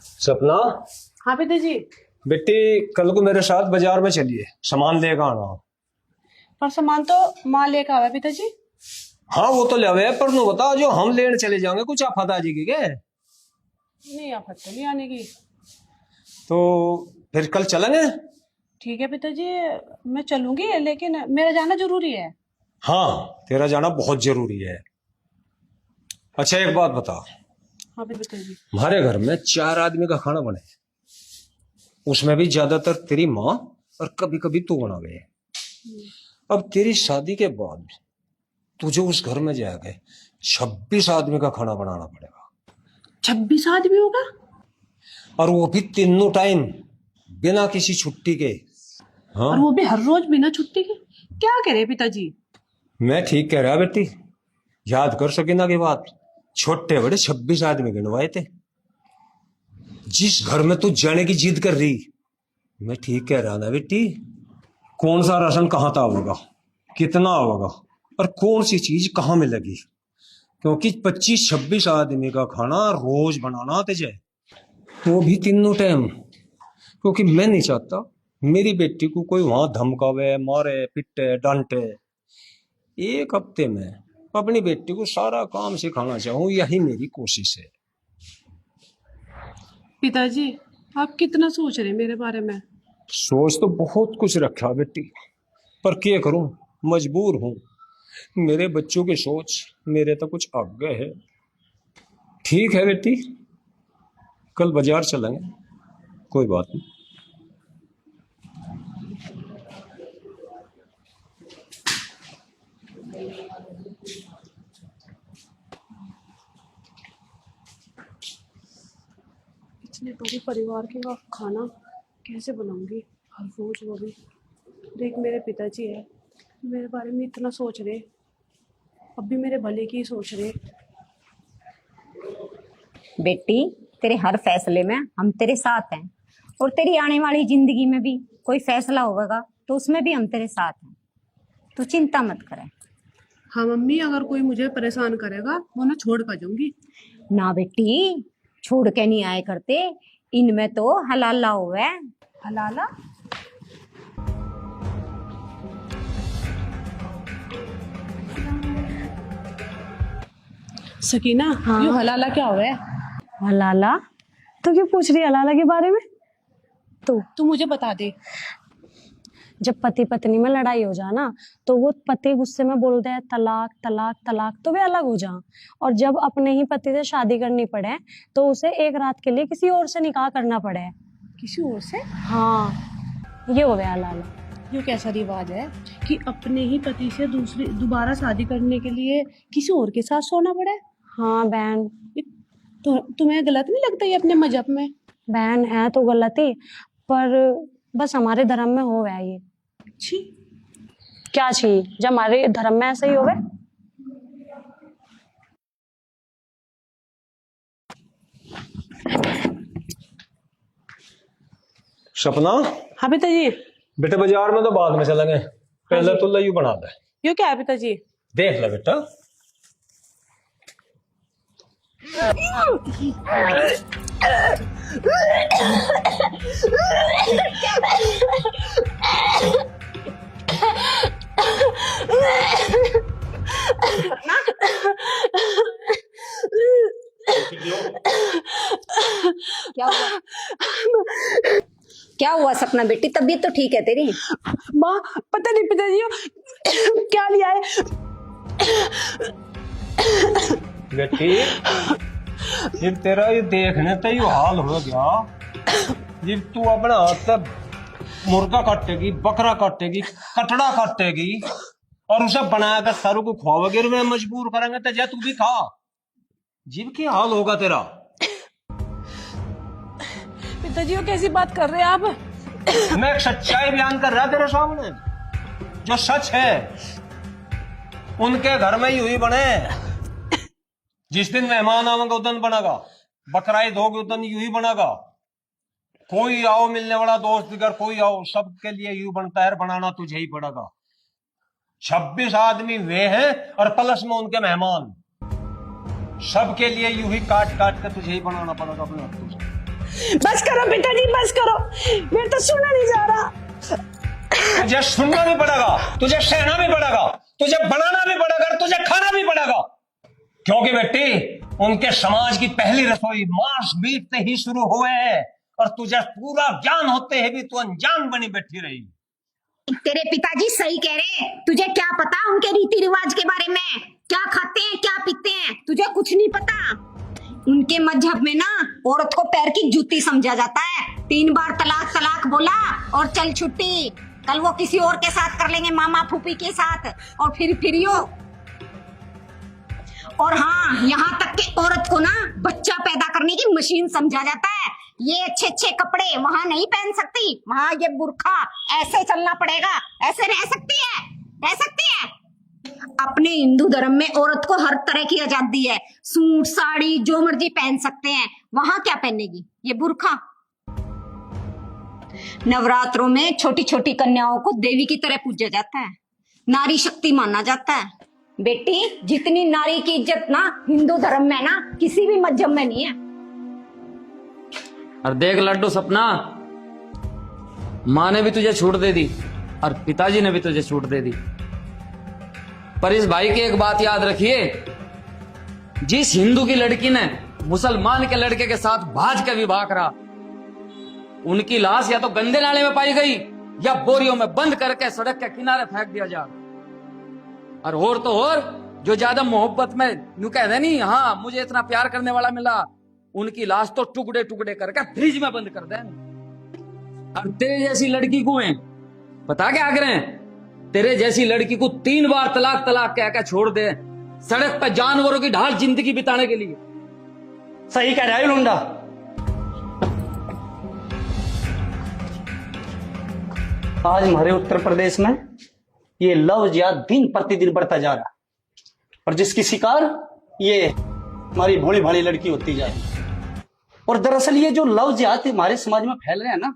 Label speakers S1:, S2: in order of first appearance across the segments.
S1: सपना।
S2: हाँ पिताजी।
S1: बेटी कल को मेरे साथ बाजार में चलिए, सामान लेकर आना।
S2: पर सामान तो माँ लेकर आवा पिताजी।
S1: हाँ वो तो ले, पर नु बता जो हम लेने चले जाएंगे कुछ आफत आ जाएगी क्या?
S2: नहीं आफत तो नहीं आने की।
S1: तो फिर कल चलेंगे।
S2: ठीक है पिताजी, मैं चलूंगी लेकिन मेरा जाना जरूरी है।
S1: हाँ तेरा जाना बहुत जरूरी है। अच्छा एक बात बता,
S2: हाँ पिताजी।
S1: हमारे घर में 4 आदमी का खाना बने, उसमें भी ज्यादातर तेरी माँ और कभी कभी तू बना गए। अब तेरी शादी के बाद तुझे उस घर में जाके 26 आदमी का खाना बनाना पड़ेगा।
S2: 26 आदमी होगा?
S1: और वो भी तीनों टाइम बिना किसी छुट्टी के। हाँ
S2: और वो भी हर रोज बिना छुट्टी के? क्या कह रहे पिताजी?
S1: मैं ठीक कह रहा बेटी, याद कर सकीना की बात, छोटे बड़े 26 आदमी गिनवाए थे। जिस घर में तू जाने की जिद कर रही, मैं ठीक कह रहा ना बेटी। कौन सा राशन कहाँ था होगा, कितना होगा और कौन सी चीज कहाँ मिलेगी, क्योंकि 25-26 आदमी का खाना रोज बनाना तुझे, वो भी तीनों टाइम। क्योंकि मैं नहीं चाहता मेरी बेटी को कोई वहां धमकावे, मारे, पिटे, डांटे। एक हफ्ते में अपनी बेटी को सारा काम सिखाना चाहूँ, यही मेरी कोशिश है।
S2: पिताजी आप कितना सोच रहे हैं मेरे बारे में?
S1: सोच तो बहुत कुछ रखा बेटी, पर क्या करूं, मजबूर हूं। मेरे बच्चों की सोच मेरे तो कुछ आगे है। ठीक है बेटी, कल बाजार चलेंगे, कोई बात नहीं।
S2: इतने बड़े परिवार के का खाना कैसे बनाऊंगी हर रोज? वो भी देख, मेरे पिताजी है, मेरे बारे में इतना सोच रहे, अब भी मेरे भले की ही सोच रहे।
S3: बेटी तेरे हर फैसले में हम तेरे साथ हैं, और तेरी आने वाली जिंदगी में भी कोई फैसला होगा तो उसमें भी हम तेरे साथ हैं। तू चिंता मत करे।
S2: हाँ मम्मी, अगर कोई मुझे परेशान करेगा मैं उन्हें छोड़ कर जाऊंगी।
S3: ना बेटी, छोड़ के नहीं आए करते, इनमें तो हलाला हुआ है।
S2: हलाला? सकीना,
S3: हाँ।
S2: ये हलाला क्या हुआ है?
S3: हलाला? तो क्यों पूछ रही है हलाला के बारे में?
S2: तू मुझे बता दे।
S4: जब पति पत्नी में लड़ाई हो जाए ना, तो वो पति गुस्से में बोलते हैं तलाक तलाक तलाक, तो वे अलग हो जाए। और जब अपने ही पति से शादी करनी पड़े तो उसे एक रात के लिए किसी और से निकाह करना पड़े।
S2: किसी और से?
S4: हाँ, ये हो गया हलाला।
S2: ये कैसा रिवाज है कि अपने ही पति से दोबारा शादी करने के लिए किसी और के साथ सोना पड़े?
S4: हाँ बहन।
S2: तो तुम्हें गलत नहीं लगता ये अपने मजहब में?
S4: बहन है तो गलती, पर बस हमारे धर्म में हो गया ये।
S2: छी।
S4: क्या छी? जब हमारे धर्म में ऐसा ही हो गया।
S1: सपना।
S2: हाँ पिताजी।
S1: बेटे बाजार में तो बाद में चलेंगे, पहले तो लयू बना दे।
S2: ये क्या है पिताजी?
S1: देख ले बेटा।
S3: क्या हुआ? क्या हुआ सपना बेटी, तबीयत तो ठीक है तेरी?
S2: माँ पता नहीं पिताजी क्या लिया है।
S1: बेटी जब तेरा ये देखने तो ये हाल हो गया, जब तू अपने हाथ से मुर्गा काटेगी, बकरा काटेगी, कटड़ा काटेगी और उसे बनाकर सारों को खुआवेगी, में मजबूर करेंगे तो जा तू भी खा। जीव की हाल होगा तेरा।
S2: पिताजी वो कैसी बात कर रहे हैं आप?
S1: मैं एक सच्चाई बयान कर रहा तेरे सामने, जो सच है। उनके घर में ही हुई बने, जिस दिन मेहमान आवेंगे उस दिन बनेगा, बकरा ईद होगी उस दिन यूं ही बनेगा। कोई आओ मिलने वाला दोस्त दिगर कोई आओ, सबके लिए यूं बनता है, बनाना तुझे ही पड़ेगा। 26 आदमी वे हैं और प्लस में उनके मेहमान, सबके लिए यूं ही काट काट कर तुझे ही बनाना पड़ेगा अपने हाथों से।
S2: बस करो पिताजी, बस करो, मेरे तो सुना नहीं जा रहा।
S1: तुझे सुनना भी पड़ेगा, तुझे सहना भी पड़ेगा, तुझे बनाना भी पड़ेगा, तुझे खाना भी पड़ेगा। क्योंकि बेटी उनके समाज की पहली रसोई मांस मीट से ही शुरू हुए है, और तुझे पूरा ज्ञान होते हैं भी तू अनजान बनी बैठी रही।
S3: तेरे पिताजी सही कह रहे हैं। तुझे क्या पता उनके रीति रिवाज के बारे में, क्या खाते हैं क्या पीते हैं, तुझे कुछ नहीं पता। उनके मजहब में ना औरत को पैर की जूती समझा जाता है। 3 बार तलाक तलाक बोला और चल छुट्टी, कल वो किसी और के साथ कर लेंगे, मामा फूफी के साथ, और फिर यो। और हाँ, यहाँ तक कि औरत को ना बच्चा पैदा करने की मशीन समझा जाता है। ये अच्छे अच्छे कपड़े वहां नहीं पहन सकती, वहां ये बुर्खा, ऐसे चलना पड़ेगा, ऐसे रह सकती है, रह सकती है। अपने हिंदू धर्म में औरत को हर तरह की आजादी है, सूट साड़ी जो मर्जी पहन सकते हैं। वहां क्या पहनेगी, ये बुर्खा। नवरात्रों में छोटी छोटी कन्याओं को देवी की तरह पूजा जाता है, नारी शक्ति माना जाता है। बेटी जितनी नारी की इज्जत ना हिंदू धर्म में ना किसी भी मजहब में नहीं है।
S5: और देख लड्डू सपना, माँ ने भी तुझे छूट दे दी और पिताजी ने भी तुझे छूट दे दी, पर इस भाई की एक बात याद रखिए, जिस हिंदू की लड़की ने मुसलमान के लड़के के साथ भाज के विवाह करा, उनकी लाश या तो गंदे नाले में पाई गई या बोरियों में बंद करके सड़क के किनारे फेंक दिया जा। और तो और जो ज्यादा मोहब्बत में यूं कहते नहीं, हाँ मुझे इतना प्यार करने वाला मिला, उनकी लाश तो टुकड़े टुकड़े करके फ्रिज में बंद कर दे। और तेरे जैसी लड़की को है पता क्या करें, तेरे जैसी लड़की को 3 बार तलाक तलाक कह के छोड़ दे, सड़क पर जानवरों की ढाल जिंदगी बिताने के लिए।
S6: सही कह रहा है लुंडा। आज हमारे उत्तर प्रदेश में ये लव जिहाद दिन प्रतिदिन बढ़ता जा रहा है, और जिसकी शिकार ये हमारी भोली भाली लड़की होती जा रही है। और दरअसल ये जो लव जिहाद हमारे समाज में फैल रहे हैं ना,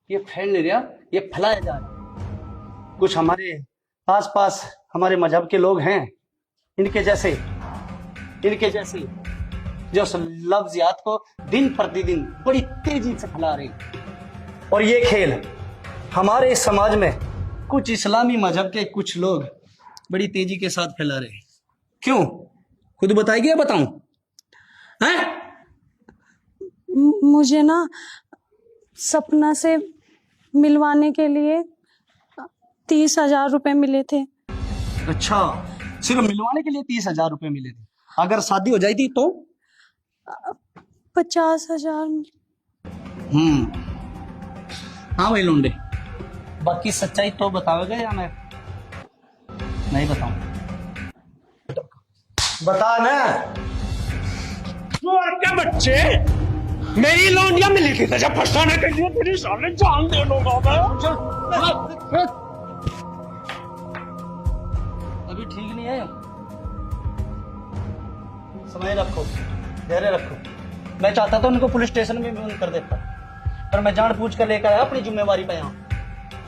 S6: ये फैल नहीं रहा, ये फैलाया जा रहा है। कुछ हमारे आसपास हमारे मजहब के लोग हैं, इनके जैसे जो लव जिहाद को दिन प्रतिदिन बड़ी तेजी से फैला रहे हैं। और ये खेल हमारे इस समाज में कुछ इस्लामी मजहब के कुछ लोग बड़ी तेजी के साथ फैला रहे हैं। क्यों, खुद बताएगी या बताऊं? हैं?
S4: मुझे ना सपना से मिलवाने के लिए 30,000 रुपए मिले थे।
S6: अच्छा, सिर्फ मिलवाने के लिए 30,000 रुपए मिले थे। अगर शादी हो जाती तो
S4: 50,000।
S6: हाँ भाई लौंडे, बाकी सच्चाई तो बताओगे या मैं नहीं बताऊं?
S1: बता ना। क्या बच्चे, मेरी लौंडिया मिली थी तुझे फंसाने के लिए, तेरी सामने जान दे दूंगा मैं।
S6: अभी ठीक नहीं है, समय रखो, धैर्य रखो। मैं चाहता था उनको पुलिस स्टेशन में भी कर देता, पर मैं जान पूछ कर लेकर आया अपनी जिम्मेवारी पे यहाँ।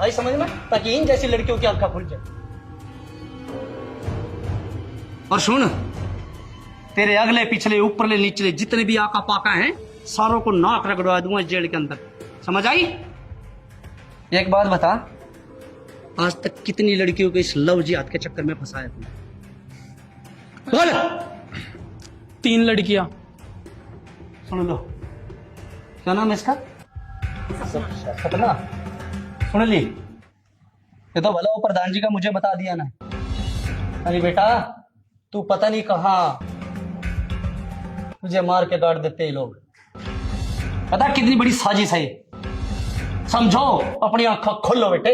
S6: आई समझ में, ताकि इन जैसी लड़कियों की आंखें खुल जाए। और सुन, तेरे अगले पिछले ऊपरले नीचले जितने भी आका पाका हैं, सारों को नाक रगड़वा दूंगा जेल के अंदर। समझ आई? एक बात बता, आज तक कितनी लड़कियों को इस लव जिहाद के चक्कर में फंसाया तुमने? बोल।
S7: 3 लड़कियां।
S6: सुन लो, क्या नाम है इसका? सपना। सुन ली, ये तो भला वो प्रधान जी का मुझे बता दिया ना। अरे बेटा, तू पता नहीं कहाँ तुझे मार के गाड़ देते हैं लोग। पता कितनी बड़ी साजिश है, समझो, अपनी आंखें खोलो बेटे।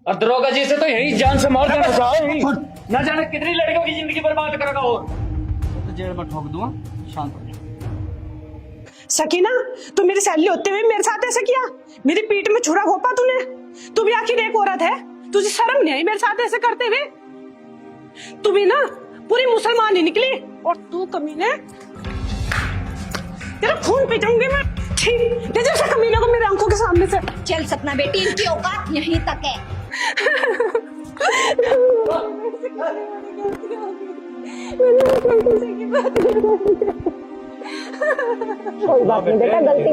S5: और दरोगा जी से तो यही जान से मार देना चाहिए, न जाने कितनी लड़कियों की जिंदगी बर्बाद करेगा। और
S6: तो जेल में ठोक दूंगा, शांत हो जा।
S2: सकीना, तू मेरी सहेली होते हुए मेरे साथ ऐसे किया, मेरी पीठ में छुरा घोपा तूने। तू भी आखिर एक औरत है, तुझे शर्म नहीं आई मेरे साथ ऐसे करते हुए? तू भी ना पूरी मुसलमान ही निकली, और तू कमीने, तेरा खून पी जाऊंगी मैं। ठीक, ले जा कमीने को मेरे आंखों के सामने से।
S3: चल सपना बेटी, इनकी औकात यहीं तक है।
S4: मैंने कोई बात नहीं बेटा, गलती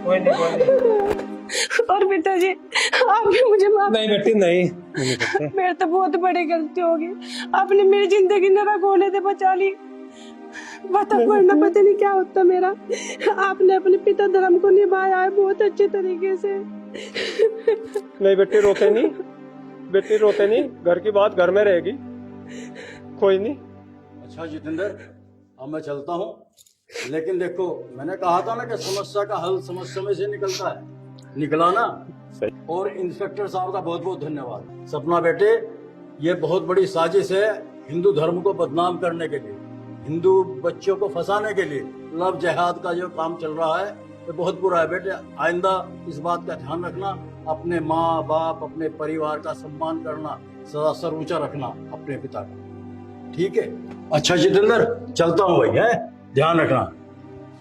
S1: कोई नहीं
S2: और पिताजी आप भी मुझे माफ,
S1: नहीं बेटी नहीं करते।
S2: मेरे तो बहुत बड़ी गलती होगी, आपने मेरी जिंदगी नरक होने से बचा ली, बता वरना पता नहीं क्या होता मेरा। आपने अपने पिता धर्म को निभाया है बहुत अच्छे तरीके से।
S1: नहीं बेटी रोते नहीं, बेटी रोते नहीं, घर की बात घर में रहेगी, कोई नहीं।
S8: अच्छा जितेंद्र, अब मैं चलता हूँ, लेकिन देखो मैंने कहा था ना कि समस्या का हल समस्या में से निकलता है, निकला ना।
S1: सही।
S8: और इंस्पेक्टर साहब का बहुत बहुत धन्यवाद। सपना बेटे, ये बहुत बड़ी साजिश है हिंदू धर्म को बदनाम करने के लिए, हिंदू बच्चों को फंसाने के लिए लव जिहाद का जो काम चल रहा है ये बहुत बुरा है बेटे। आइंदा इस बात का ध्यान रखना, अपने माँ बाप अपने परिवार का सम्मान करना, सदा सर ऊंचा रखना अपने पिता का, ठीक है। अच्छा जितेंद्र, चलता हूँ भाई, है ध्यान रखना,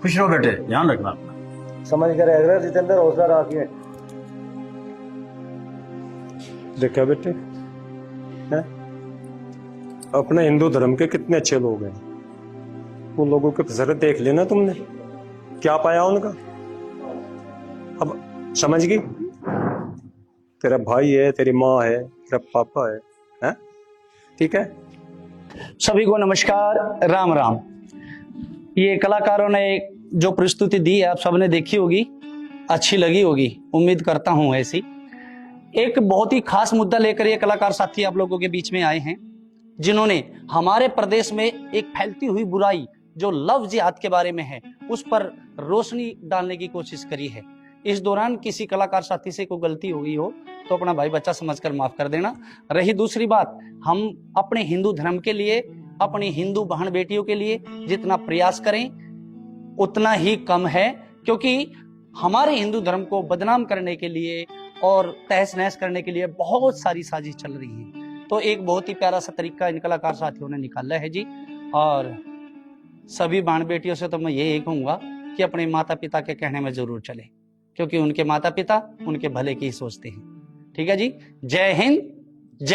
S8: खुश रहो बेटे, ध्यान रखना अपना।
S6: समझ कर रहेगा जितेंद्र, हौसला रखिए।
S1: देखा बेटे हैं? अपने हिंदू धर्म के कितने अच्छे लोग हैं, उन लोगों के फिसरत देख लेना तुमने, क्या पाया उनका। अब समझ गई, तेरा भाई है, तेरी माँ है, तेरा पापा है, हैं? ठीक है।
S6: सभी को नमस्कार, राम राम। ये कलाकारों ने जो प्रस्तुति दी है आप सबने देखी होगी, अच्छी लगी होगी, उम्मीद करता हूं ऐसी। एक बहुत ही खास मुद्दा लेकर ये कलाकार साथी आप लोगों के बीच में आए हैं, जिन्होंने हमारे प्रदेश में एक फैलती हुई बुराई जो लव जिहाद के बारे में है उस पर रोशनी डालने की कोशिश करी है। इस दौरान किसी कलाकार साथी से कोई गलती हो गई हो तो अपना भाई बच्चा समझकर माफ कर देना। रही दूसरी बात, हम अपने हिंदू धर्म के लिए, अपनी हिंदू बहन बेटियों के लिए जितना प्रयास करें उतना ही कम है, क्योंकि हमारे हिंदू धर्म को बदनाम करने के लिए और तहस नहस करने के लिए बहुत सारी साजिश चल रही है। तो एक बहुत ही प्यारा सा तरीका इन कलाकार साथियों ने निकाला है जी। और सभी बहन बेटियों से तो मैं यही कहूंगा कि अपने माता पिता के कहने में जरूर चले, क्योंकि उनके माता पिता उनके भले की ही सोचते हैं। ठीक है जी, जय हिंद,